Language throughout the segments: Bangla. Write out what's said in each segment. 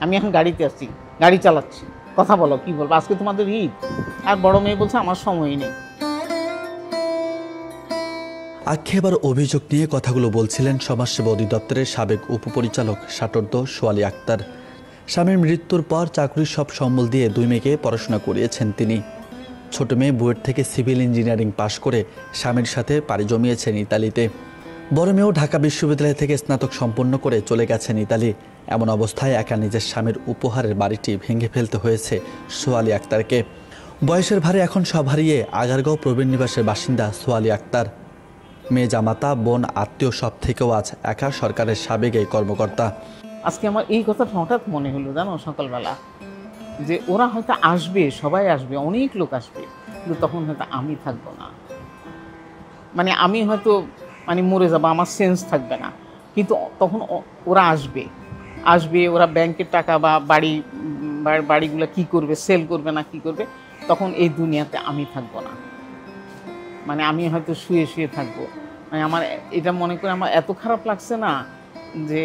আমি এখন গাড়িতে আছি, গাড়ি চালাচ্ছি, কথা বলো, কি বলবো, আজকে তোমাদের ঈদ। আর বড় মেয়ে বলছে আমার সময়ই নেই। আক্ষেপ আর অভিযোগ নিয়ে কথাগুলো বলছিলেন সমাজসেবা অধিদপ্তরের সাবেক উপপরিচালক ষাটোর্ধ্ব সোয়ালি আক্তার। স্বামীর মৃত্যুর পর চাকরির সব সম্বল দিয়ে 2 মেয়েকে পড়াশোনা করিয়েছেন তিনি। ছোট মেয়ে বুয়েট থেকে সিভিল ইঞ্জিনিয়ারিং পাশ করে স্বামীর সাথে পাড়ি জমিয়েছেন ইতালিতে। বড় মেয়েও ঢাকা বিশ্ববিদ্যালয় থেকে স্নাতক সম্পন্ন করে চলে গেছেন ইতালি। এমন অবস্থায় একা নিজের স্বামীর উপহারের বাড়িটি ভেঙে ফেলতে হয়েছে সোয়ালি আক্তারকে। বয়সের ভারে এখন সব হারিয়ে আগারগাঁও প্রবীণ নিবাসের বাসিন্দা সোয়ালি আক্তার। মেয়ে, জামাতা, বোন, আত্মীয় সব থেকেও আজ একা সরকারের সাবেক এই কর্মকর্তা। আজকে আমার এই কথাটা হঠাৎ মনে হলো, জানো, সকালবেলা, যে ওরা হয়তো আসবে, সবাই আসবে, অনেক লোক আসবে, কিন্তু তখন হয়তো আমি থাকবো না। মানে আমি হয়তো মরে যাবো, আমার সেন্স থাকবে না, কিন্তু তখন ওরা আসবে, ওরা ব্যাংকের টাকা বা বাড়িগুলো কি করবে, সেল করবে না কি করবে, তখন এই দুনিয়াতে আমি থাকবো না। আমি হয়তো শুয়ে শুয়ে থাকবো। আমার এটা মনে করে আমার এত খারাপ লাগছে না, যে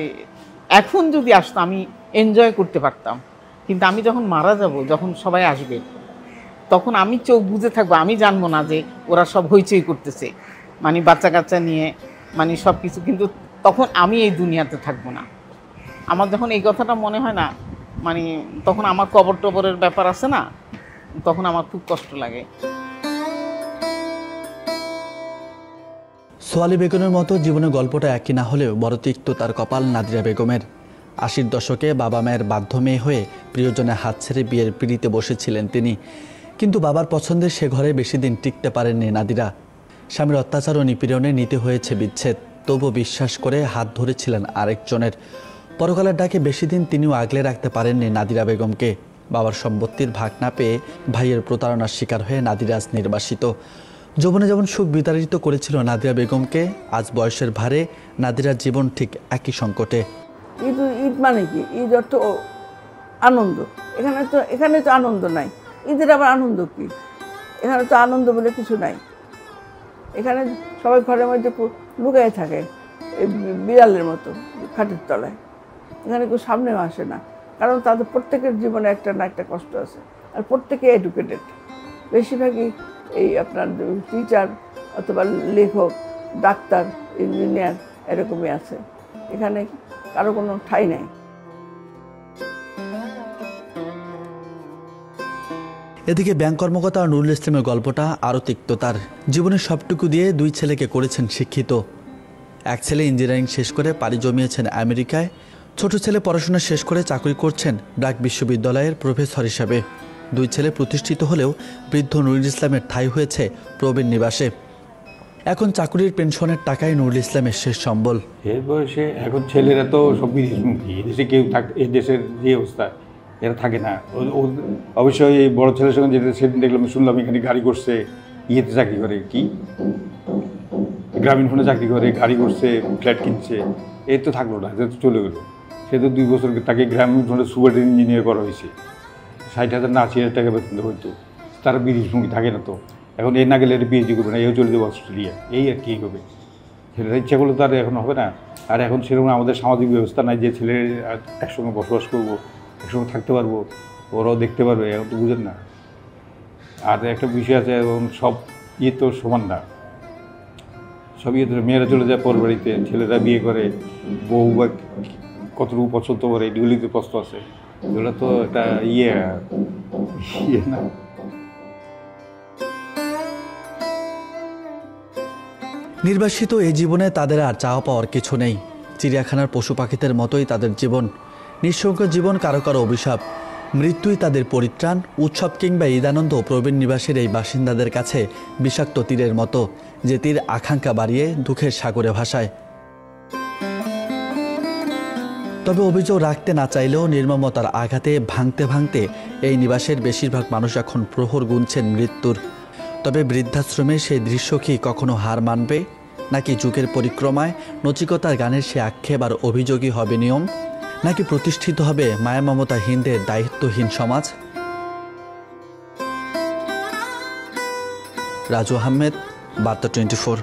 এখন যদি আসতো আমি এনজয় করতে পারতাম, কিন্তু আমি যখন মারা যাব, যখন সবাই আসবে, তখন আমি চোখ বুজে থাকবো, আমি জানবো না যে ওরা সব হইচই করতেছে, বাচ্চা কাচ্চা নিয়ে, সব কিছু, কিন্তু তখন আমি এই দুনিয়াতে থাকবো না। আমার যখন এই কথাটা মনে হয় না, তখন আমার কবর টবরের ব্যাপার আছে না, তখন আমার খুব কষ্ট লাগে। সোয়ালি বেগমের মতো জীবনের গল্পটা একই না হলেও বড় তিক্ত তার কপাল নাদিরা বেগমের। 80-র দশকে বাবা মায়ের বাধ্য মেয়ে হয়ে প্রিয়জনের হাত ছেড়ে বিয়ের পিঁড়িতে বসেছিলেন তিনি। কিন্তু বাবার পছন্দের সে ঘরে বেশি দিন টিকতে পারেননি নাদিরা। স্বামীর অত্যাচার ও নিপীড়নে নিতে হয়েছে বিচ্ছেদ, তবু বিশ্বাস করে হাত ধরেছিলেন আরেকজনের। পরকালের ডাকে বেশি দিন তিনিও আগলে রাখতে পারেননি নাদিরা বেগমকে। বাবার সম্পত্তির ভাগ না পেয়ে ভাইয়ের প্রতারণার শিকার হয়ে নাদিরা আজ নির্বাসিত। যৌবনে যেমন সুখ বিতাড়িত করেছিল নাদিরা বেগমকে, আজ বয়সের ভারে নাদিরার জীবন ঠিক একই সংকটে। ঈদ মানে কি? ঈদ অর্থ আনন্দ। এখানে তো আনন্দ নাই। ঈদের আবার আনন্দ কি? এখানে তো আনন্দ বলে কিছু নাই। এখানে সবাই ঘরের মধ্যে লুকায় থাকে, বিড়ালের মতো খাটের তলায়। এখানে কেউ সামনেও আসে না, কারণ তাদের প্রত্যেকের জীবনে একটা না একটা কষ্ট আছে। আর প্রত্যেকে এডুকেটেড, বেশিরভাগই এই আপনার টিচার অথবা লেখক, ডাক্তার, ইঞ্জিনিয়ার এরকমই আছে। এখানে কারো কোনো ঠাঁই নেই। এদিকে ব্যাংক কর্মকর্তা নুরুল ইসলামের গল্পটা আরও তিক্ত। তার জীবনের সবটুকু দিয়ে 2 ছেলেকে করেছেন শিক্ষিত। এক ছেলে ইঞ্জিনিয়ারিং শেষ করে পাড়ি জমিয়েছেন আমেরিকায়। ছোট ছেলে পড়াশোনা শেষ করে চাকরি করছেন ঢাকা বিশ্ববিদ্যালয়ের প্রফেসর হিসাবে। 2 ছেলে প্রতিষ্ঠিত হলেও বৃদ্ধ নুরুল ইসলামের ঠাঁই হয়েছে প্রবীণ নিবাসে। এখন চাকরির পেনশনের টাকাই নুরুল ইসলামের শেষ সম্বল। এর বয়সে এখন ছেলেরা তো সব বিদেশমুখী। এদেশে কেউ এই দেশের যে অবস্থা, এরা থাকে না। অবশ্যই এই বড় ছেলের সঙ্গে যেটা সেদিন দেখলাম, শুনলাম এখানে গাড়ি করছে, ইয়েতে চাকরি করে, কি গ্রামীণ ফোনে চাকরি করে, গাড়ি করছে, ফ্ল্যাট কিনছে। এই তো থাকলো না, যেহেতু চলে গেলো। সে তো 2 বছর তাকে গ্রামীণ ফোনে সুপার ইঞ্জিনিয়ার করা হয়েছে, 60,000 না 80,000 টাকা বেতন হইতো। তারা বিদেশমুখী থাকে না, তো এখন এ না গেলে এটা পিএইচডি করবে না, এও চলে যাবো অস্ট্রেলিয়া, এই আর কি হবে। ছেলেরা ইচ্ছা করলে তো আর এখন হবে না। আর এখন সেরকম আমাদের সামাজিক ব্যবস্থা নাই যে ছেলে একসঙ্গে বসবাস করবো, একসঙ্গে থাকতে পারবো, ওরাও দেখতে পারবে, এখন তো বুঝেন না। আর একটা বিষয় আছে, এখন সব ইয়ে তো সমান না। সব ইয়ে তো মেয়েরা চলে যায় পর বাড়িতে, ছেলেরা বিয়ে করে, বউ বা কতটুকু পছন্দ করে, এগুলিতে প্রশ্ন আছে। এগুলো তো একটা ইয়ে না। নির্বাসিত এই জীবনে তাদের আর চাওয়া পাওয়ার কিছু নেই। চিড়িয়াখানার পশু পাখিদের মতোই তাদের জীবন, নিঃসঙ্গ জীবন, কারো কারো অভিশাপ। মৃত্যুই তাদের পরিত্রাণ। উৎসব কিংবা ঈদানন্দ প্রবীণ নিবাসের এই বাসিন্দাদের কাছে বিষাক্ত তীরের মতো, যে তীর আকাঙ্ক্ষা বাড়িয়ে দুঃখের সাগরে ভাসায়। তবে অভিযোগ রাখতে না চাইলেও নির্মমতার আঘাতে ভাঙতে ভাঙতে এই নিবাসের বেশিরভাগ মানুষ এখন প্রহর গুনছেন মৃত্যুর। তবে বৃদ্ধাশ্রমে সেই দৃশ্য কি কখনো হার মানবে, নাকি যুগের পরিক্রমায় নচিকতার গানের সে আক্ষেপ আর অভিযোগই হবে নিয়ম, নাকি প্রতিষ্ঠিত হবে মায়া মমতাহীনদের দায়িত্বহীন সমাজ? রাজু আহমেদ, বার্তা 24।